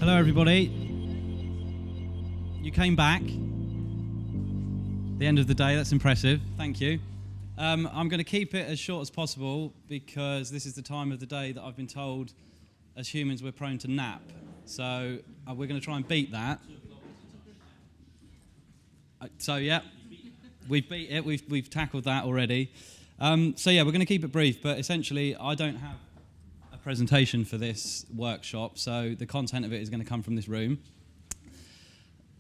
Hello everybody. You came back. The end of the day, that's impressive. Thank you. I'm going to keep it as short as possible because this is the time of the day that I've been told as humans we're prone to nap. So we're going to try and beat that. So yeah, we've beat it. We've tackled that already. We're going to keep it brief, but essentially I don't have a presentation for this workshop, so the content of it is going to come from this room.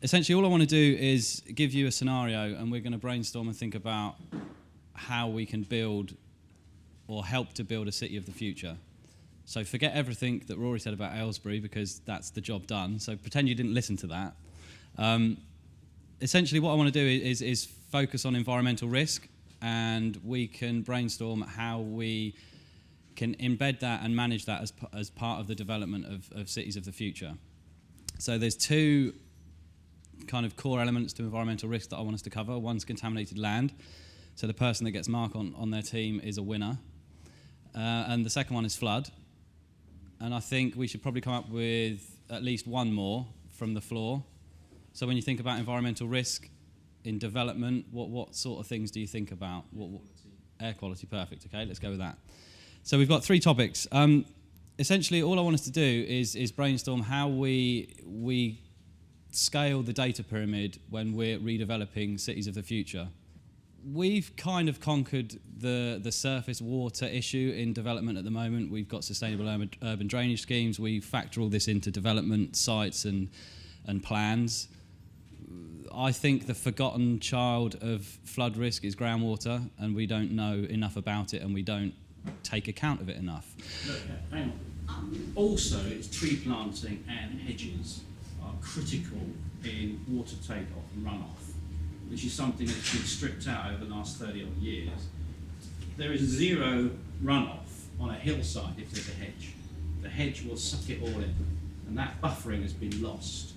Essentially all I want to do is give you a scenario, and we're going to brainstorm and think about how we can build or help to build a city of the future. So forget everything that Rory said about Aylesbury, because that's the job done. So pretend you didn't listen to that. Essentially what I want to do is focus on environmental risk, and we can brainstorm how we can embed that and manage that as part of the development of cities of the future. So there's two kind of core elements to environmental risk that I want us to cover. One's contaminated land. So the person that gets mark on their team is a winner. And the second one is flood. And I think we should probably come up with at least one more from the floor. So when you think about environmental risk in development, what sort of things do you think about? Air quality, perfect. Okay, let's go with that. So we've got three topics. Essentially, all I want us to do is brainstorm how we scale the data pyramid when we're redeveloping cities of the future. We've kind of conquered the surface water issue in development at the moment. We've got sustainable urban drainage schemes. We factor all this into development sites and plans. I think the forgotten child of flood risk is groundwater, and we don't know enough about it, and we don't take account of it enough. Look, hang on. Also, it's tree planting and hedges are critical in water take-off and runoff, which is something that's been stripped out over the last 30 odd years. There is zero runoff on a hillside if there's a hedge. The hedge will suck it all in, and that buffering has been lost.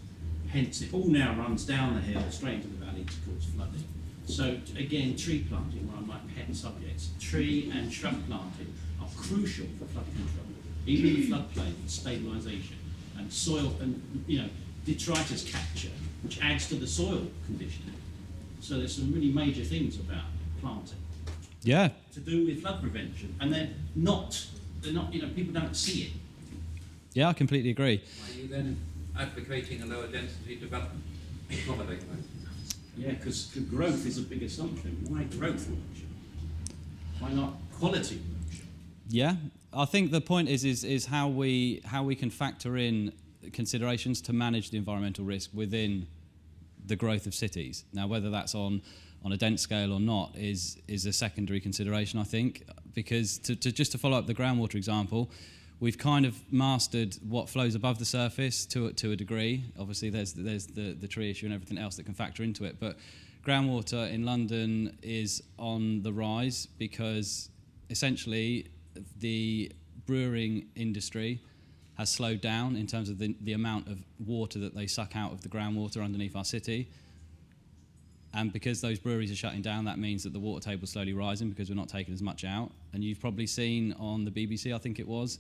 Hence, it all now runs down the hill straight into the valley to cause flooding. So again, tree planting, one of my pet subjects. Tree and shrub planting are crucial for flood control, even in the floodplain, stabilisation and soil and detritus capture, which adds to the soil conditioning. So there's some really major things about planting. Yeah. To do with flood prevention, and they're not. People don't see it. Yeah, I completely agree. Are you then advocating a lower density development to accommodate that? Yeah, because growth is a big assumption. Why growth reduction? Why not quality reduction? Yeah, I think the point is how we can factor in considerations to manage the environmental risk within the growth of cities. Now, whether that's on a dense scale or not is a secondary consideration, I think, because to follow up the groundwater example, we've kind of mastered what flows above the surface to a degree. Obviously, there's the tree issue and everything else that can factor into it. But groundwater in London is on the rise because essentially the brewing industry has slowed down in terms of the amount of water that they suck out of the groundwater underneath our city. And because those breweries are shutting down, that means that the water table is slowly rising because we're not taking as much out. And you've probably seen on the BBC, I think it was,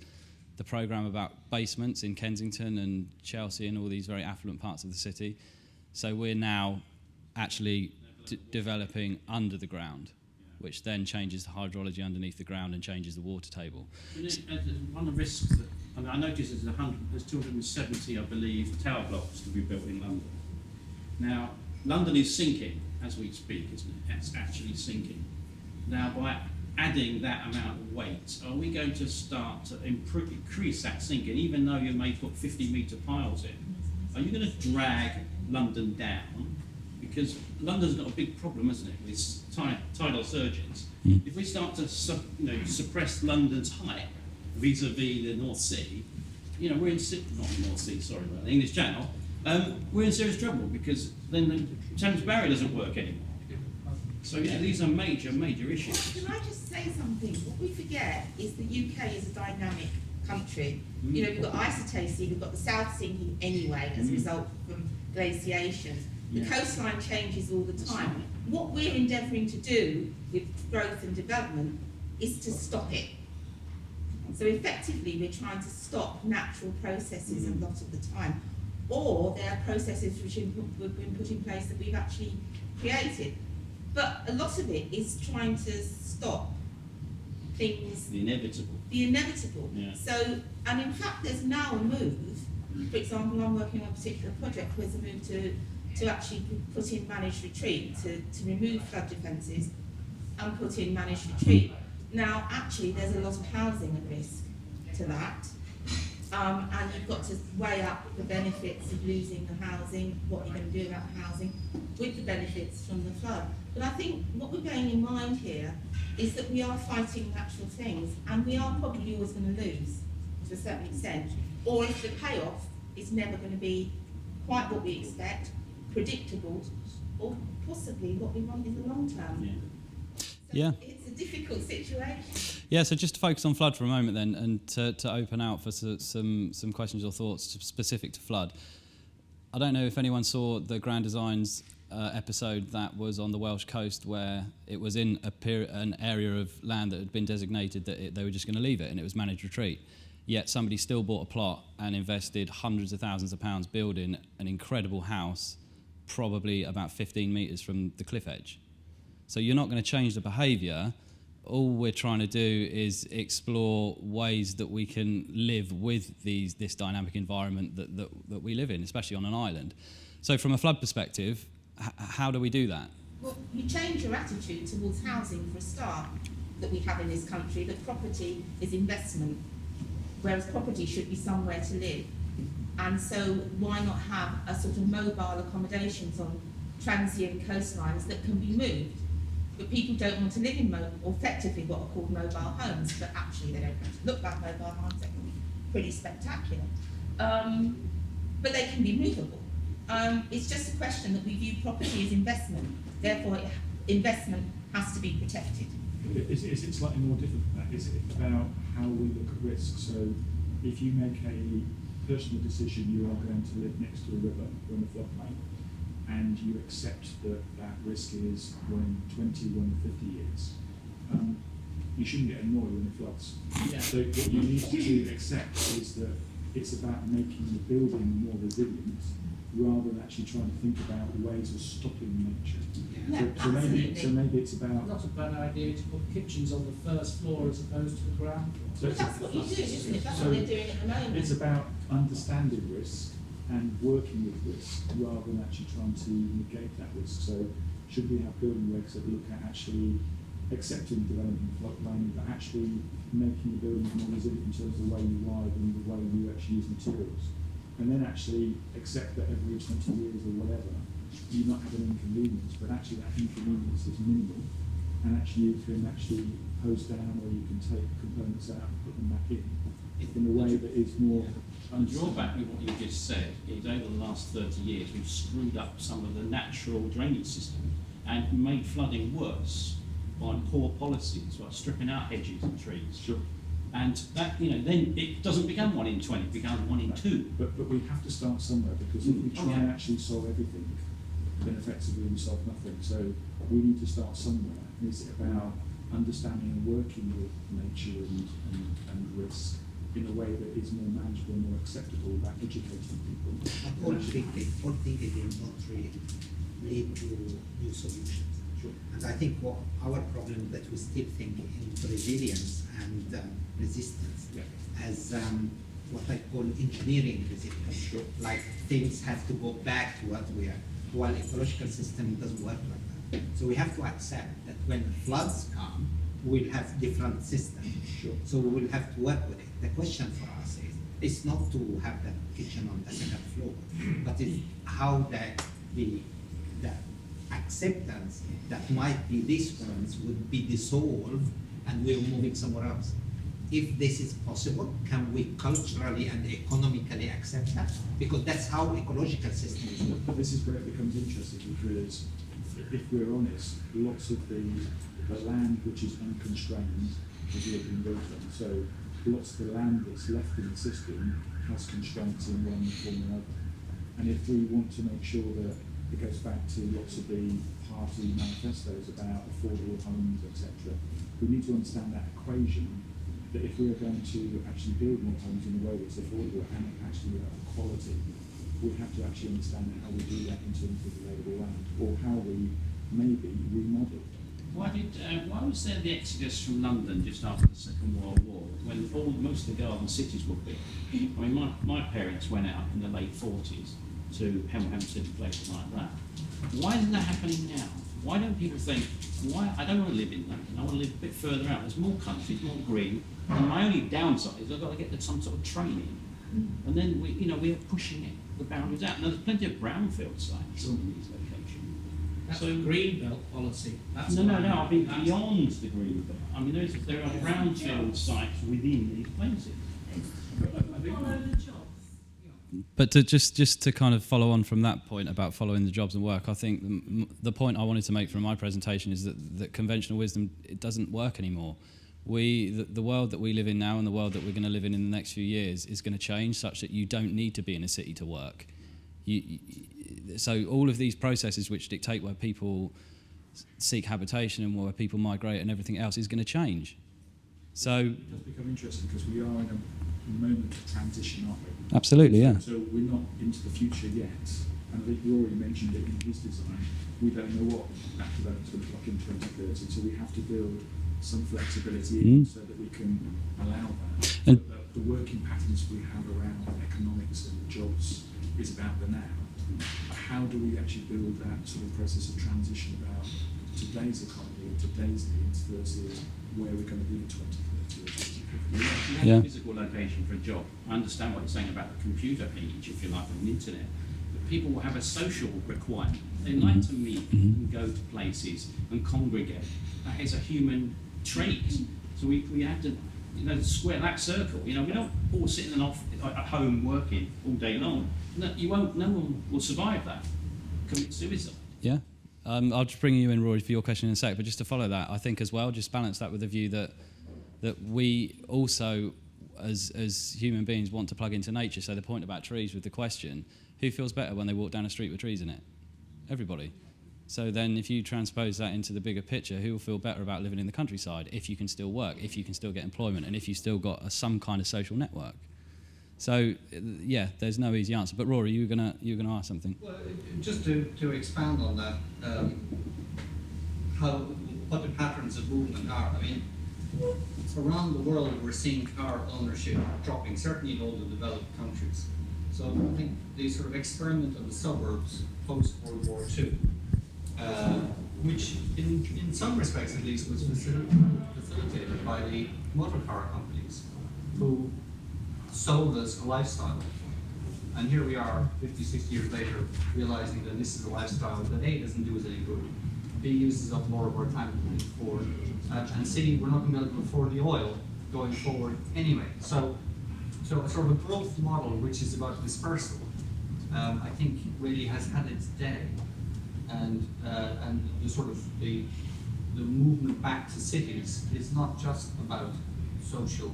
the programme about basements in Kensington and Chelsea and all these very affluent parts of the city. So we're now actually developing under the ground, which then changes the hydrology underneath the ground and changes the water table. One of the risks that I noticed there's 270, I believe, tower blocks to be built in London. Now, London is sinking as we speak, isn't it? It's actually sinking. Now, by adding that amount of weight, are we going to start to increase that sinking, even though you may put 50-metre piles in? Are you going to drag London down? Because London's got a big problem, isn't it, with tidal surges. If we start to suppress London's height vis-a-vis the North Sea, we're in not the North Sea, sorry about the English Channel. We're in serious trouble because then the Thames Barrier doesn't work anymore. So these are major issues. Can I just say something? What we forget is the UK is a dynamic country. We've got isotacine, we've got the South sinking anyway as a result from glaciation. The coastline changes all the time. What we're endeavouring to do with growth and development is to stop it. So effectively, we're trying to stop natural processes a lot of the time. or there are processes which have been put in place that we've actually created. But a lot of it is trying to stop things, The inevitable. the inevitable. Yeah. So, and in fact, there's now a move. For example, I'm working on a particular project where there's a move to actually put in managed retreat, to remove flood defences and put in managed retreat. Now, actually, there's a lot of housing at risk to that. And you've got to weigh up the benefits of losing the housing, what you're going to do about the housing, with the benefits from the flood. But I think what we're bearing in mind here is that we are fighting natural things, and we are probably always going to lose to a certain extent, or if the payoff is never going to be quite what we expect, predictable, or possibly what we want in the long term. Yeah. So Yeah. it's a difficult situation. Yeah, so just to focus on flood for a moment then, and to open out for some questions or thoughts specific to flood. I don't know if anyone saw the Grand Designs episode that was on the Welsh coast, where it was in an area of land that had been designated that they were just going to leave it, and it was managed retreat. Yet somebody still bought a plot and invested hundreds of thousands of pounds building an incredible house, probably about 15 metres from the cliff edge. So you're not going to change the behaviour. All we're trying to do is explore ways that we can live with this dynamic environment that we live in, especially on an island. So from a flood perspective, how do we do that? Well, you change your attitude towards housing for a start that we have in this country, that property is investment, whereas property should be somewhere to live. And so why not have a sort of mobile accommodations on transient coastlines that can be moved? But people don't want to live in or effectively what are called mobile homes, but actually they don't have to look like mobile homes, they can be pretty spectacular. But they can be movable. It's just a question that we view property as investment, therefore investment has to be protected. Is it slightly more difficult than that? Is it about how we look at risk? So if you make a personal decision, you are going to live next to a river or in a floodplain, and you accept that that risk is 1 in 20, 1 in 50 years, you shouldn't get annoyed when it floods. Yeah. So what you need to accept is that it's about making the building more resilient rather than actually trying to think about ways of stopping nature. Yeah, So maybe it's about... Not a bad idea to put kitchens on the first floor as opposed to the ground floor. So Well, that's what you do, isn't it? That's so what they're doing at the moment. it's about understanding risk and working with risk rather than actually trying to negate that risk. So should we have building regs that look at actually accepting development in floodplain, but actually making the buildings more resilient in terms of the way you wire them, the way you actually use materials, and then actually accept that every 20 years or whatever you not have an inconvenience, but actually that inconvenience is minimal, and actually you can actually hose down or you can take components out and put them back in a way that is more... The drawback with what you just said is over the last 30 years we've screwed up some of the natural drainage systems and made flooding worse by poor policies, like stripping out hedges and trees. Sure. And that, then it doesn't become 1 in 20, it becomes 1 in 2. But we have to start somewhere, because if we try Okay. and actually solve everything, then effectively we solve nothing. So we need to start somewhere. And it's about understanding and working with nature and risk in a way that is more manageable, more acceptable, about educating people. All thinking will not really lead to new solutions. Sure. And I think what our problem is that we still think in resilience and resistance Yeah. as what I call engineering resilience. Sure. Like things have to go back to what we are, while ecological system doesn't work like that. So we have to accept that when floods come, we'll have different systems. Sure. So we will have to work with it. The question for us is, it's not to have the kitchen on the second floor, but it's how the acceptance that might be these ones would be dissolved and we're moving somewhere else. If this is possible, can we culturally and economically accept that? Because that's how ecological systems work. But this is where it becomes interesting, because if we're honest, lots of the land which is unconstrained has already been built on. So lots of the land that's left in the system has constraints in one form or another. And if we want to make sure that it goes back to lots of the party manifestos about affordable homes, etc., we need to understand that equation, that if we are going to actually build more homes in a way that's affordable and actually of quality, we have to actually understand how we do that in terms of available land, or how we maybe remodel. Why was there the exodus from London just after the Second World War, when most of the garden cities were built? I mean, my parents went out in the late 40s to Hemel Hempstead, places like that. Why isn't that happening now? Why don't people think, I don't want to live in London, I want to live a bit further out, there's more country, more green, and my only downside is I've got to get some sort of training. And then we are pushing the boundaries out. Now there's plenty of brownfield sites in these locations. That's So the green belt policy. That's no, I mean that's- beyond the green belt. I mean there are brownfield sites within these places. But just to kind of follow on from that point about following the jobs and work, I think the point I wanted to make from my presentation is that conventional wisdom, it doesn't work anymore. The world that we live in now and the world that we're going to live in the next few years is going to change such that you don't need to be in a city to work. So all of these processes which dictate where people seek habitation and where people migrate and everything else is going to change. So It does become interesting because we are in a moment of transition, aren't we? absolutely, yeah. So we're not into the future yet, and I think you already mentioned it in his design. We don't know what that development's going to look like in 2030, so we have to build some flexibility in so that we can allow that. And- But the working patterns we have around economics and jobs is about the now. How do we actually build that sort of process of transition about today's economy or today's needs versus where we're going to be in 2030 or 2050? You have Yeah. a physical location for a job. I understand what you're saying about the computer age, if you like, and the internet. But people will have a social requirement. They like to meet and go to places and congregate. That is a human trait. So we have to square that circle. We don't all sit in at home working all day long. No one will survive that. Commit suicide. Yeah. I'll just bring you in, Rory, for your question in a sec. But just to follow that, I think as well, just balance that with the view that we also, as human beings, want to plug into nature. So the point about trees with the question, who feels better when they walk down a street with trees in it? Everybody. So then if you transpose that into the bigger picture, who will feel better about living in the countryside if you can still work, if you can still get employment, and if you still got some kind of social network? So, yeah, there's no easy answer. But Rory, you were gonna ask something. Well, just to expand on that, what the patterns of movement are. I mean, around the world we're seeing car ownership dropping, certainly in all the developed countries. So I think the sort of experiment of the suburbs post World War II, which in some respects at least was facilitated by the motor car companies who sold us a lifestyle. And here we are 50, 60 years later realizing that this is a lifestyle that A, doesn't do us any good, B, uses up more of our time than we can afford, and C, we're not going to be able to afford the oil going forward anyway. So sort of a growth model which is about dispersal, I think really has had its day. And the sort of the movement back to cities is not just about social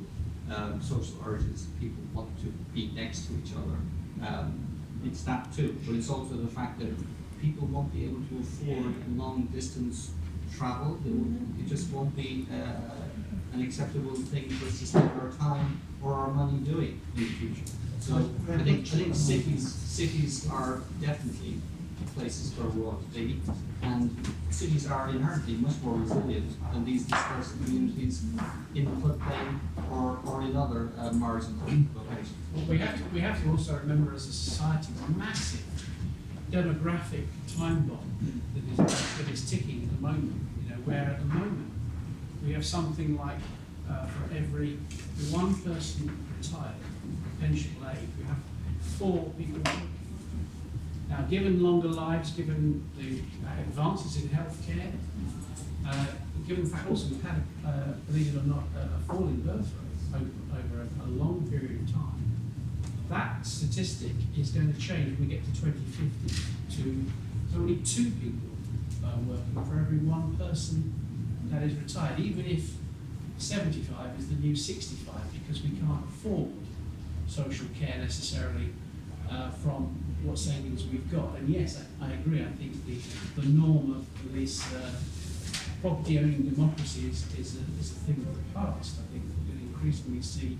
urges. People want to be next to each other. It's that too, but it's also the fact that people won't be able to afford long distance travel. It just won't be an acceptable thing for us to spend our time or our money doing in the future. So I think cities are definitely places where we want to be, and cities are inherently much more resilient than these dispersed communities in the floodplain or in other marginal locations. Well, we have to also remember as a society the massive demographic time bomb that is ticking at the moment. Where at the moment we have something like for every one person retired, pensionable age, we have 4 people working. Now, given longer lives, given the advances in healthcare, given the fact also we've had, believe it or not, a fall in birth rate over a long period of time, that statistic is going to change when we get to 2050 to only 2 people working for every 1 person that is retired, even if 75 is the new 65, because we can't afford social care necessarily from what savings we've got. And yes, I agree. I think the norm of this property owning democracy is a thing of the past. I think we're going to increasingly see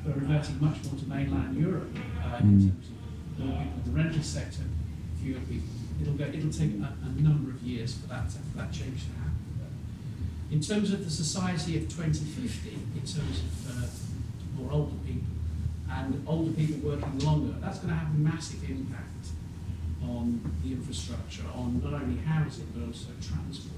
we're reverting much more to mainland Europe in terms of the rental sector, fewer people. It'll take a number of years for that change to happen. In terms of the society of 2050, in terms of more older people, and older people working longer, that's going to have a massive impact on the infrastructure, on not only housing but also transport.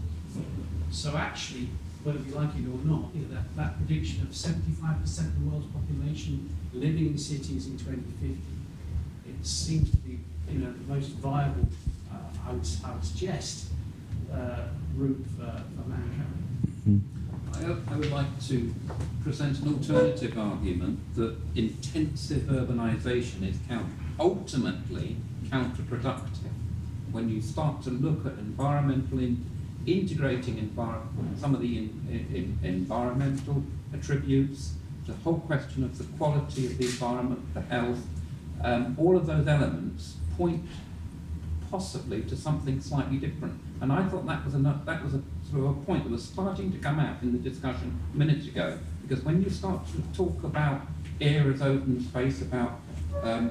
So actually, whether we like it or not, that prediction of 75% of the world's population living in cities in 2050, it seems to be the most viable, I would suggest, route for mankind. I would like to present an alternative argument that intensive urbanisation is ultimately counterproductive. When you start to look at integrating some of the environmental attributes, the whole question of the quality of the environment, the health, all of those elements point possibly to something slightly different. And I thought that was a sort of a point that was starting to come out in the discussion minutes ago. Because when you start to talk about air as open space, about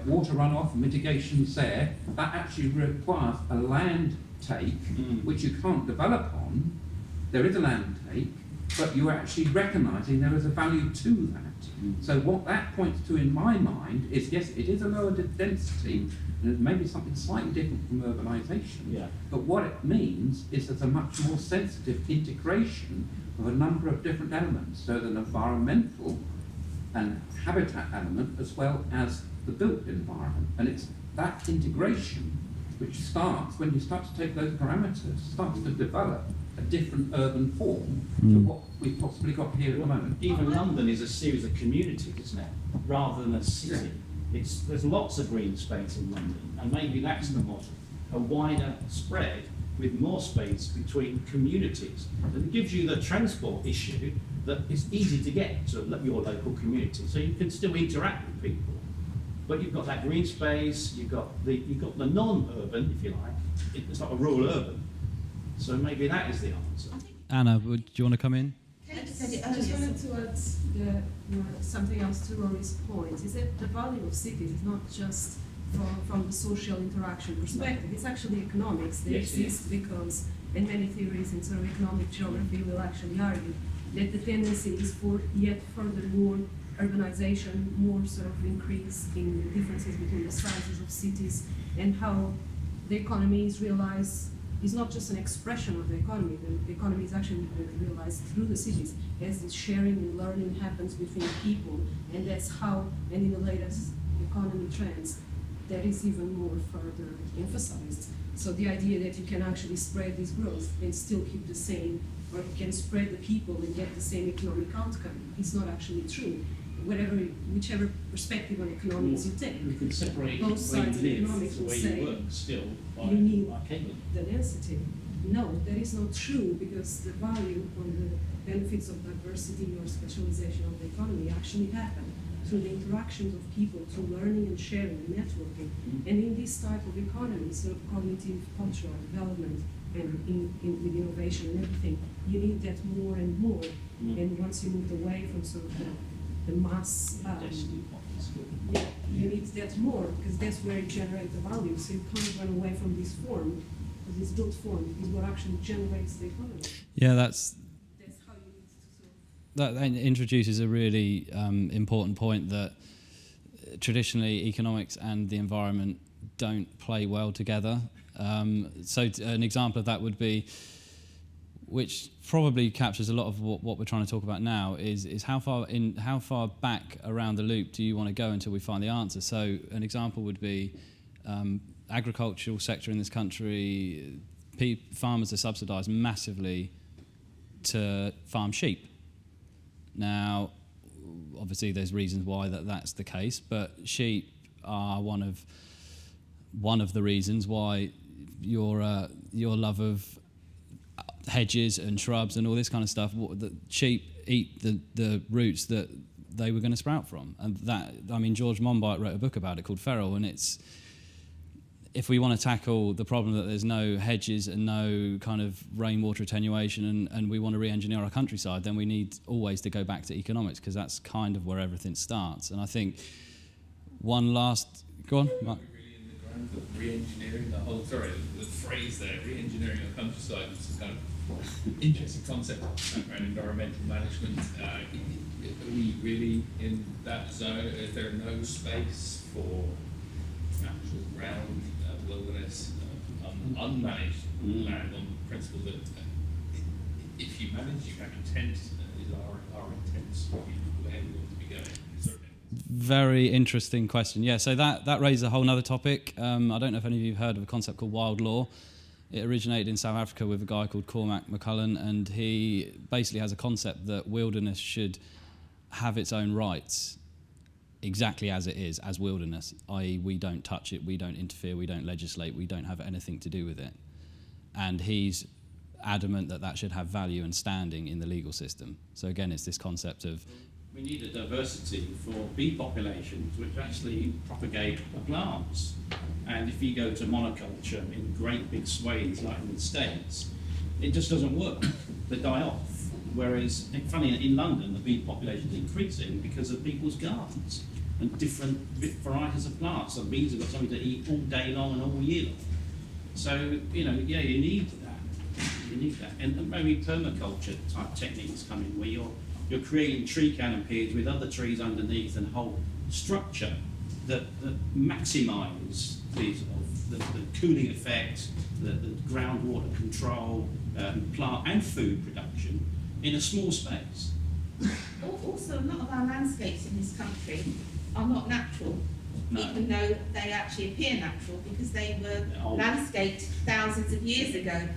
water runoff, mitigations there, that actually requires a land take, which you can't develop on. There is a land take, but you're actually recognising there is a value to that. So what that points to in my mind is, yes, it is a lower density, and it may be something slightly different from urbanisation. Yeah. But what it means is there's a much more sensitive integration of a number of different elements. So there's an environmental and habitat element as well as the built environment. And it's that integration which starts, when you start to take those parameters, starts to develop a different urban form to what we've possibly got here at the moment. Even London is a series of communities, isn't it? Rather than a city. There's lots of green space in London, and maybe that's the model. A wider spread with more space between communities. And it gives you the transport issue that it's easy to get to your local community, so you can still interact with people. But you've got that green space, you've got the non-urban, if you like. It's not a rural urban. So maybe that is the answer. Anna, do you want to come in? I just wanted to add something else to Rory's point, is that the value of cities is not just from the social interaction perspective, it's actually economics. They exist because, in many theories in sort of economic geography will actually argue that the tendency is for yet further more urbanization, more sort of increase in the differences between the sizes of cities and how the economy is realized is not just an expression of the economy. The economy is actually realized through the cities as the sharing and learning happens between people, and that's how, and in the latest economy trends, that is even more further emphasized. So the idea that you can actually spread this growth and still keep the same, or you can spread the people and get the same economic outcome, is not actually true. Whichever perspective on economics you take, We can separate both where sides of you live economics to will where say you work still by need cabling. the density. No, that is not true, because the value on the benefits of diversity or specialization of the economy actually happen through the interactions of people, through learning and sharing and networking. And in this type of economy, sort of cognitive cultural development and with innovation and everything, you need that more and more. And once you move away from sort of the mass, you need that more, because that's where it generates the value. So you can't run away from this form, because this built form is what actually generates the economy. Yeah, that's how you need to sort of... that introduces a really important point that traditionally economics and the environment don't play well together. So an example of that would be, which probably captures a lot of what we're trying to talk about now, is how far back around the loop do you want to go until we find the answer. So an example would be agricultural sector in this country. Farmers are subsidised massively to farm sheep. Now, obviously, there's reasons why that's the case, but sheep are one of the reasons why your love of hedges and shrubs and all this kind of stuff. The sheep eat the roots that they were going to sprout from, and that, I mean, George Monbiot wrote a book about it called Feral, and it's, if we want to tackle the problem that there's no hedges and no kind of rainwater attenuation, and we want to re-engineer our countryside, then we need always to go back to economics, because that's kind of where everything starts. And I think one last, go on, Mark. Really the re-engineering, the phrase there, re-engineering of countryside, is a kind of interesting concept around environmental management. Are we really in that zone? Is there no space for natural ground, wilderness, unmanaged land on the principle that if you manage, you have intent, is our intents where we want to be going? Very interesting question. Yeah, so that raises a whole other topic. I don't know if any of you have heard of a concept called wild law. It originated in South Africa with a guy called Cormac McCullen, and he basically has a concept that wilderness should have its own rights exactly as it is, as wilderness, i.e. we don't touch it, we don't interfere, we don't legislate, we don't have anything to do with it. And he's adamant that that should have value and standing in the legal system. So again, it's this concept of... We need a diversity for bee populations which actually propagate the plants. And if you go to monoculture in great big swathes like in the States, it just doesn't work. They die off. Whereas, funny, in London, the bee population is increasing because of people's gardens and different varieties of plants. So bees have got something to eat all day long and all year long. So, you need that. You need that. And maybe permaculture type techniques come in where you're creating tree canopies with other trees underneath and a whole structure that maximise the cooling effect, the groundwater control, plant and food production in a small space. Also, a lot of our landscapes in this country are not natural, even though they actually appear natural because they were landscaped thousands of years ago,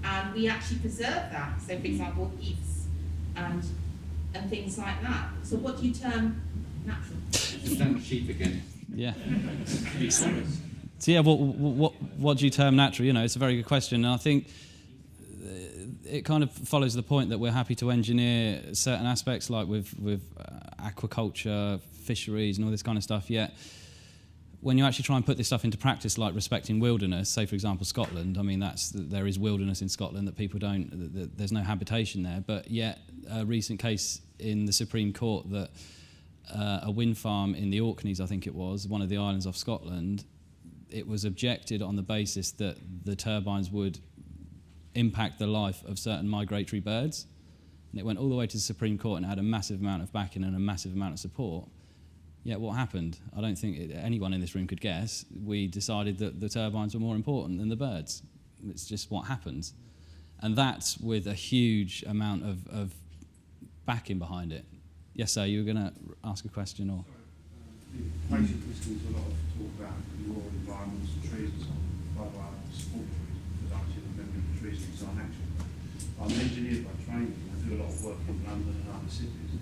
and we actually preserve that. So, for example, heaths and things like that. So, what do you term natural? Stand sheep again. Yeah. So yeah, what do you term natural? It's a very good question, and I think it kind of follows the point that we're happy to engineer certain aspects, like with aquaculture, fisheries, and all this kind of stuff. Yet, when you actually try and put this stuff into practice, like respecting wilderness, say for example Scotland, I mean there is wilderness in Scotland that people don't, there's no habitation there, but yet a recent case in the Supreme Court that a wind farm in the Orkneys, I think it was, one of the islands off Scotland, it was objected on the basis that the turbines would impact the life of certain migratory birds. And it went all the way to the Supreme Court and had a massive amount of backing and a massive amount of support. Yet what happened? I don't think anyone in this room could guess. We decided that the turbines were more important than the birds. It's just what happens. And that's with a huge amount of backing behind it. Yes, sir, you were going to ask a question? Or? Basically, listening to a lot of talk about rural environments and trees and so on. By the way, I support trees because I actually remember the trees and so on actually. I'm an engineer by training. I do a lot of work in London and other cities.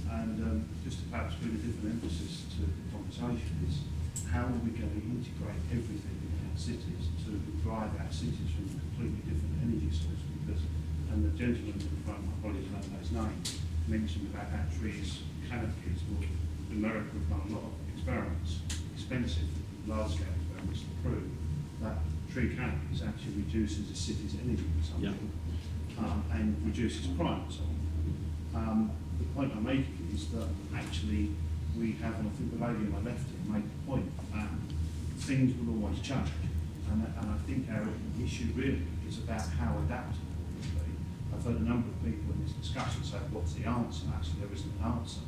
And just to perhaps bring a different emphasis to the conversation is how are we going to integrate everything in our cities to drive our cities from a completely different energy source? Because, and the gentleman in front, my colleague, I don't know his name, mentioned about how trees, canopies, well, in America have done a lot of experiments, expensive, large-scale experiments to prove that tree canopies actually reduces a city's energy consumption and reduces crime and so on. The point I'm making is that actually we have, and I think the lady on my left here made the point, things will always change. And I think our issue really is about how adaptable we will be. I've heard a number of people in this discussion say, what's the answer? Actually, there isn't an answer.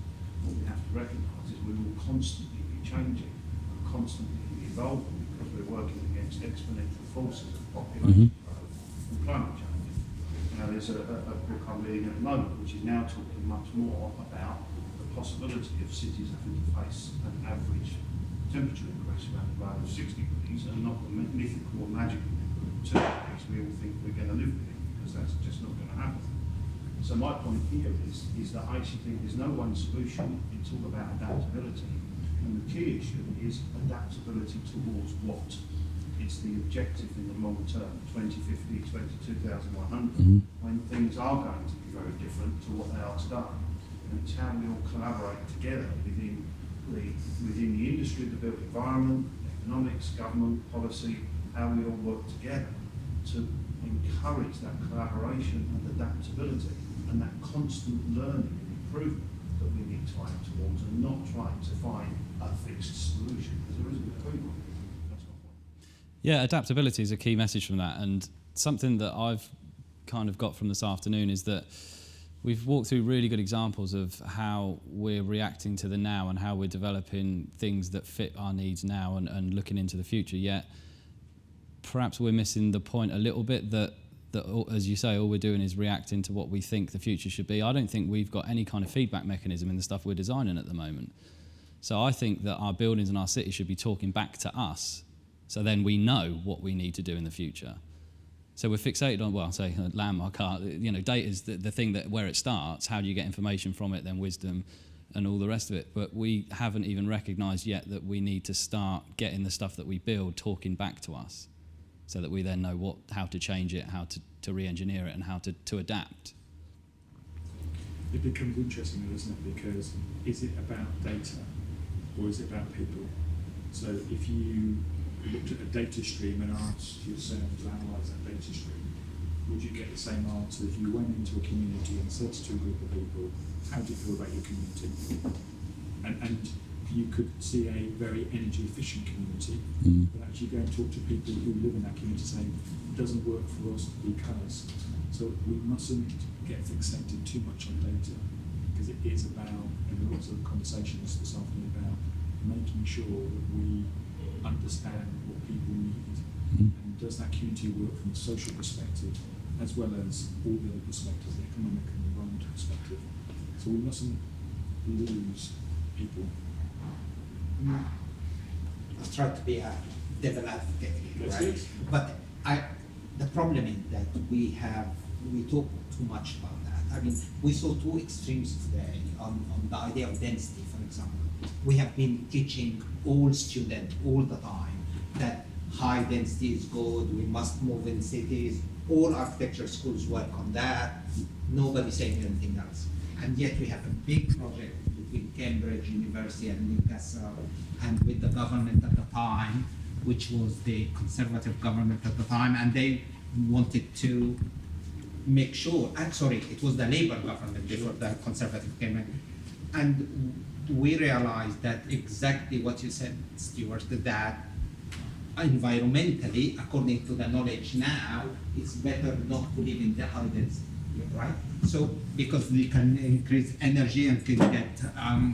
What we have to recognise is we will constantly be changing and constantly be evolving because we're working against exponential forces of population growth and climate change. Now, there's a book I'm reading at the moment which is now talking much more about the possibility of cities having to face an average temperature increase around the globe of 60 degrees and not the mythical or magical 2 degrees we all think we're going to live with, because that's just not going to happen. So my point here is that I actually think there's no one solution. It's all about adaptability. And the key issue is adaptability towards what? It's the objective in the long term, 2050, 2100, when things are going to be very different to what they are today. And it's how we all collaborate together within the industry, the built environment, economics, government, policy, how we all work together to encourage that collaboration and adaptability and that constant learning and improvement that we need to aim towards, and not trying to find a fixed solution, because there isn't a good one. That's my point. Yeah, adaptability is a key message from that, and something that I've kind of got from this afternoon is that we've walked through really good examples of how we're reacting to the now and how we're developing things that fit our needs now and looking into the future, yet perhaps we're missing the point a little bit that, as you say, all we're doing is reacting to what we think the future should be. I don't think we've got any kind of feedback mechanism in the stuff we're designing at the moment. So I think that our buildings and our city should be talking back to us, so then we know what we need to do in the future. So we're fixated on, well, say landmark art, data is the thing that where it starts. How do you get information from it, then wisdom and all the rest of it? But we haven't even recognised yet that we need to start getting the stuff that we build talking back to us, so that we then know how to change it, how to re-engineer it, and how to adapt. It becomes interesting, doesn't it? Because is it about data or is it about people? So if you looked at a data stream and asked yourself to analyse that data stream, would you get the same answer if you went into a community and said to a group of people, how do you feel about your community? And you could see a very energy efficient community, but actually go and talk to people who live in that community saying, it doesn't work for us because. So we mustn't get fixated too much on data, because it is about, and there are lots of conversations this afternoon about making sure that we understand what people need, and does that community work from a social perspective as well as all the other perspectives, the economic and environmental perspective. So we mustn't lose people. I'll try to be a devil advocate, That's right? it. But the problem is that we talk too much about that. I mean, we saw two extremes today on the idea of density, for example. We have been teaching all students all the time that high density is good, we must move in cities, all architecture schools work on that, nobody saying anything else. And yet we have a big project between Cambridge University and Newcastle, and with the government at the time, which was the Conservative government at the time, and they wanted to make sure, it was the Labour government before the Conservative came in, and we realized that exactly what you said, Stuart, that environmentally, according to the knowledge now, it's better not to live in the high density, right? So, because we can increase energy and can get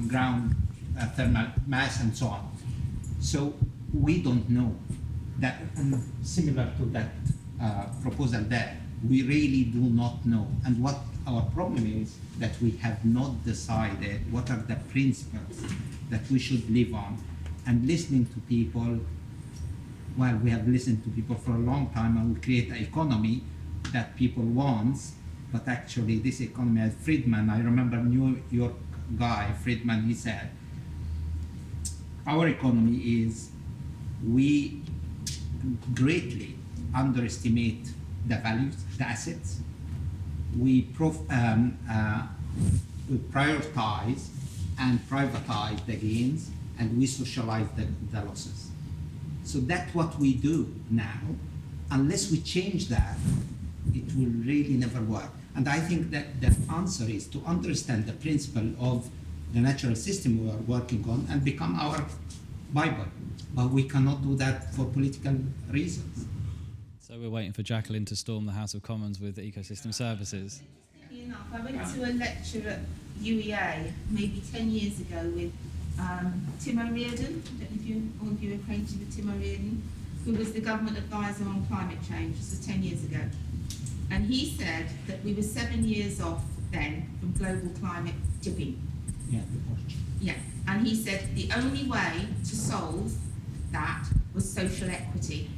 ground thermal mass and so on. So, we don't know that, similar to that proposal there, we really do not know. And what our problem is that we have not decided what are the principles that we should live on. And listening to people, well, we have listened to people for a long time, and we create an economy that people want, but actually this economy, as Friedman, I remember New York guy, Friedman, he said, our economy is, we greatly underestimate the values, the assets. We prioritize and privatize the gains, and we socialize the losses. So that's what we do now. Unless we change that, it will really never work. And I think that the answer is to understand the principle of the natural system we are working on and become our Bible. But we cannot do that for political reasons. So we're waiting for Jacqueline to storm the House of Commons with Ecosystem Services. Enough. I went to a lecture at UEA maybe 10 years ago with Tim O'Riordan. I don't know if all of you are acquainted with Tim O'Riordan, who was the government advisor on climate change. This was 10 years ago. And he said that we were 7 years off then from global climate tipping. Yeah. Yeah. And he said the only way to solve that was social equity.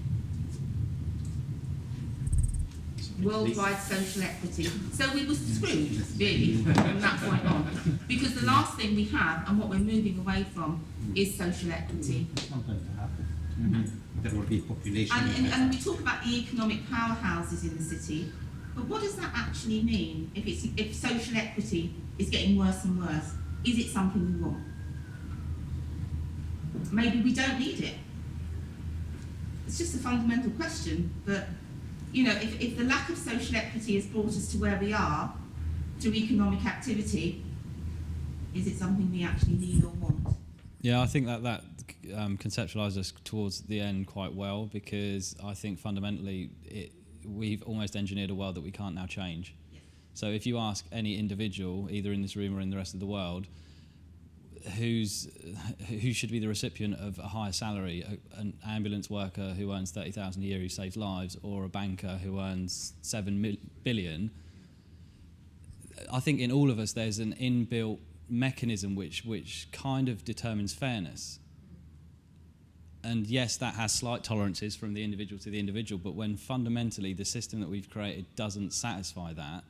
Worldwide social equity. So we were screwed, really, from that point on. Because the last thing we have, and what we're moving away from, is social equity. It's not going to happen. There will be population. And we talk about the economic powerhouses in the city, but what does that actually mean if social equity is getting worse and worse? Is it something we want? Maybe we don't need it. It's just a fundamental question, but you know, if the lack of social equity has brought us to where we are, to economic activity, is it something we actually need or want? Yeah, I think that conceptualised us towards the end quite well, because I think fundamentally we've almost engineered a world that we can't now change. So if you ask any individual, either in this room or in the rest of the world, who should be the recipient of a higher salary, an ambulance worker who earns 30,000 a year who saves lives, or a banker who earns 7 billion, I think in all of us there's an inbuilt mechanism which kind of determines fairness. And yes, that has slight tolerances from the individual to the individual, but when fundamentally the system that we've created doesn't satisfy that,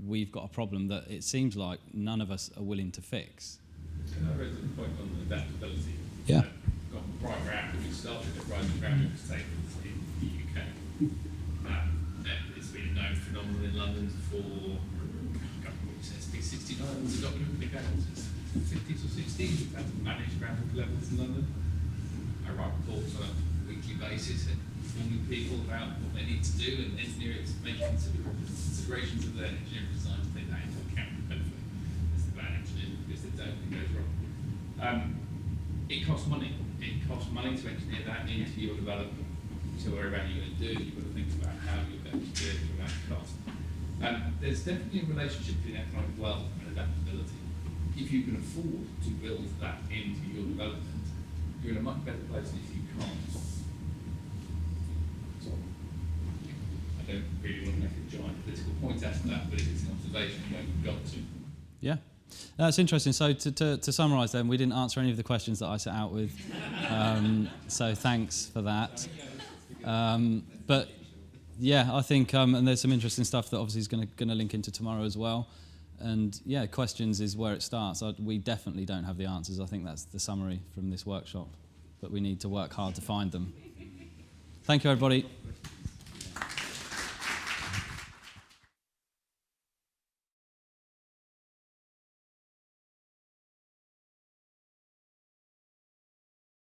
we've got a problem that it seems like none of us are willing to fix. Can I raise a point on adaptability? Yeah. Got private active, we started a private active statements in the UK. It's been a known phenomenon in London for, government says P69 was a document that began since the 50s or 60s. We've had to manage ground levels in London. I write reports on a weekly basis and informing people about what they need to do, and engineers make considerations of their engineering design to take that into account. Hopefully, it's the bad engineering, because they don't, it goes wrong. It costs money. It costs money to engineer that into your development. So whatever you're going to do, you've got to think about how you're going to do it without cost. There's definitely a relationship between economic wealth and adaptability. If you can afford to build that into your development, you're in a much better place than if you can't. So, I don't really want to make a giant political point out of that, but if it's an observation, you've got to. Yeah. That's interesting. So to summarise then, we didn't answer any of the questions that I set out with. So thanks for that. But yeah, I think, and there's some interesting stuff that obviously is going to link into tomorrow as well. And yeah, questions is where it starts. We definitely don't have the answers. I think that's the summary from this workshop, but we need to work hard to find them. Thank you, everybody.